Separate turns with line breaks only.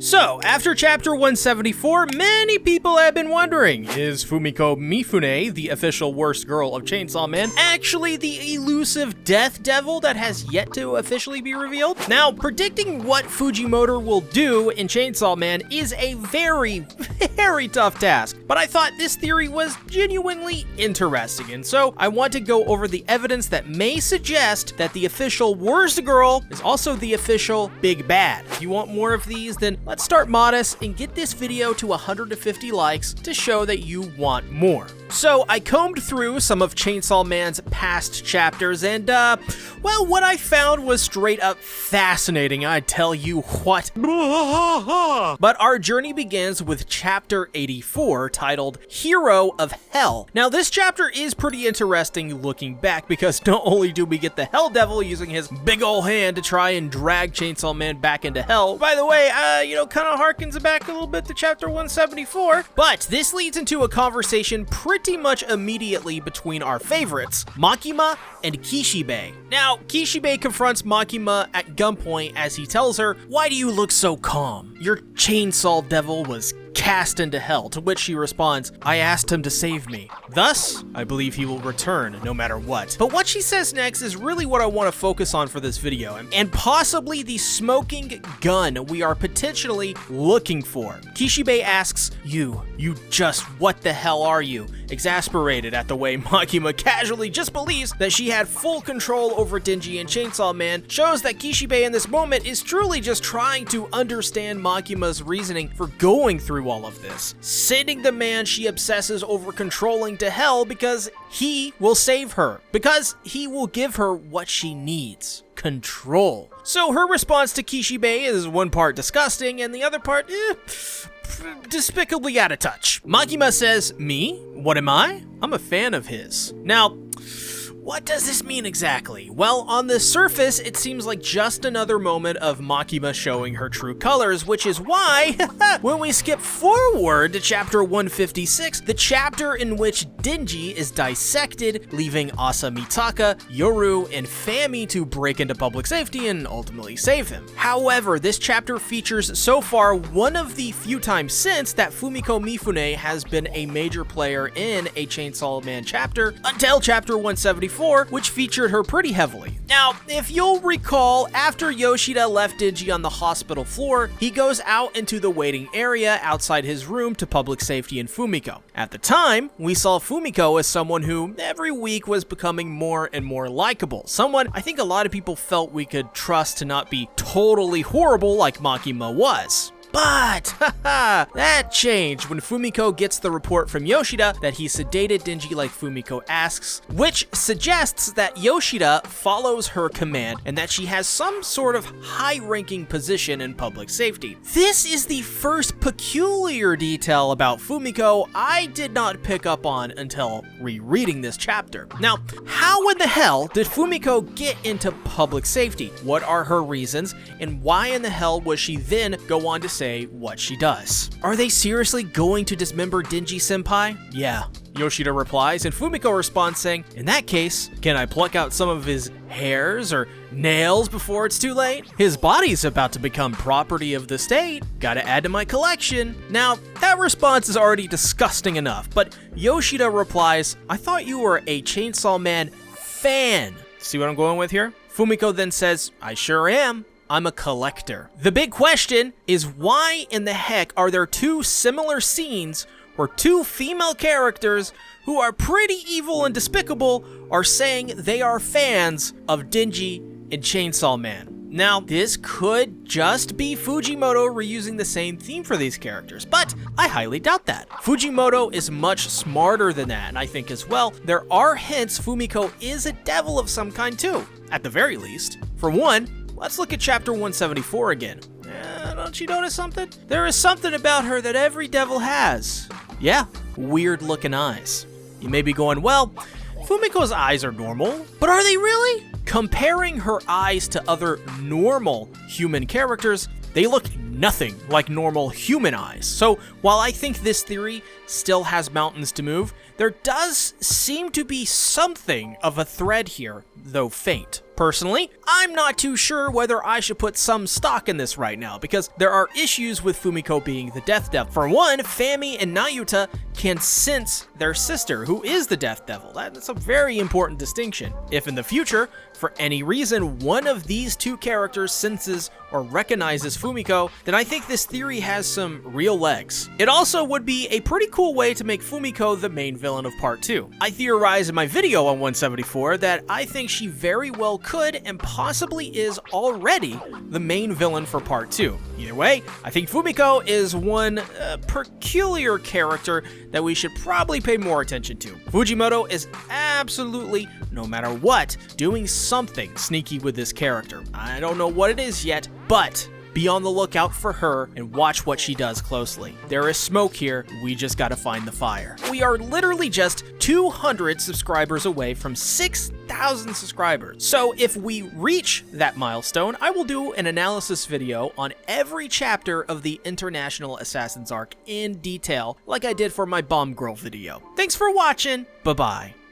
So, after chapter 174, many people have been wondering, is Fumiko Mifune, the official worst girl of Chainsaw Man, actually the elusive death devil that has yet to officially be revealed? Now, predicting what Fujimoto will do in Chainsaw Man is a very, very tough task, but I thought this theory was genuinely interesting, and so I want to go over the evidence that may suggest that the official worst girl is also the official big bad. If you want more of these, then let's start modest and get this video to 150 likes to show that you want more. So I combed through some of Chainsaw Man's past chapters and, well, what I found was straight up fascinating, I tell you what. But our journey begins with chapter 84, titled Hero of Hell. Now this chapter is pretty interesting looking back because not only do we get the Hell Devil using his big ol' hand to try and drag Chainsaw Man back into hell, by the way, kind of harkens back a little bit to chapter 174, but this leads into a conversation pretty much immediately between our favorites, Makima and Kishibe. Now, Kishibe confronts Makima at gunpoint as he tells her, "Why do you look so calm? Your chainsaw devil was cast into hell," to which she responds, "I asked him to save me. Thus, I believe he will return no matter what." But what she says next is really what I want to focus on for this video, and possibly the smoking gun we are potentially looking for. Kishibe asks, you just what the hell are you?" Exasperated at the way Makima casually just believes that she had full control over Denji and Chainsaw Man, shows that Kishibe in this moment is truly just trying to understand Makima's reasoning for going through all of this, sending the man she obsesses over controlling to hell because he will save her, because he will give her what she needs: control. So her response to Kishibe is one part disgusting and the other part, despicably out of touch. Makima says, "Me? What am I? I'm a fan of his." Now, what does this mean exactly? Well, on the surface, it seems like just another moment of Makima showing her true colors, which is why, when we skip forward to chapter 156, the chapter in which Denji is dissected, leaving Asa Mitaka, Yoru, and Fami to break into public safety and ultimately save him. However, this chapter features so far one of the few times since that Fumiko Mifune has been a major player in a Chainsaw Man chapter, until chapter 174, which featured her pretty heavily. Now, if you'll recall, after Yoshida left Denji on the hospital floor, he goes out into the waiting area outside his room to public safety and Fumiko. At the time, we saw Fumiko as someone who every week was becoming more and more likable. Someone I think a lot of people felt we could trust to not be totally horrible like Makima was. But, that changed when Fumiko gets the report from Yoshida that he sedated Denji like Fumiko asks, which suggests that Yoshida follows her command and that she has some sort of high-ranking position in public safety. This is the first peculiar detail about Fumiko I did not pick up on until rereading this chapter. Now, how in the hell did Fumiko get into public safety? What are her reasons, and why in the hell would she then go on to say what she does? Are they seriously going to dismember Denji senpai? Yeah, Yoshida replies, and Fumiko responds saying, "In that case, can I pluck out some of his hairs or nails before it's too late? His body's about to become property of the state. Gotta add to my collection." Now, that response is already disgusting enough, but Yoshida replies, "I thought you were a Chainsaw Man fan." See what I'm going with here? Fumiko then says, "I sure am. I'm a collector." The big question is, why in the heck are there two similar scenes where two female characters who are pretty evil and despicable are saying they are fans of Denji and Chainsaw Man? Now, this could just be Fujimoto reusing the same theme for these characters, but I highly doubt that. Fujimoto is much smarter than that, and I think as well, there are hints Fumiko is a devil of some kind too, at the very least. For one, let's look at chapter 174 again. Don't you notice something? There is something about her that every devil has. Yeah, weird looking eyes. You may be going, well, Fumiko's eyes are normal, but are they really? Comparing her eyes to other normal human characters, they look nothing like normal human eyes. So while I think this theory still has mountains to move, there does seem to be something of a thread here, though faint. Personally, I'm not too sure whether I should put some stock in this right now, because there are issues with Fumiko being the Death Devil. For one, Fami and Nayuta can sense their sister, who is the Death Devil. That's a very important distinction. If in the future, for any reason, one of these two characters senses or recognizes Fumiko, then I think this theory has some real legs. It also would be a pretty cool way to make Fumiko the main villain of Part 2. I theorized in my video on 174 that I think she very well could and possibly is already the main villain for Part 2. Either way, I think Fumiko is one peculiar character that we should probably pay more attention to. Fujimoto is absolutely, no matter what, doing something sneaky with this character. I don't know what it is yet, but be on the lookout for her and watch what she does closely. There is smoke here, we just gotta find the fire. We are literally just 200 subscribers away from 6,000 subscribers. So if we reach that milestone, I will do an analysis video on every chapter of the International Assassins arc in detail, like I did for my Bomb Girl video. Thanks for watching, bye-bye.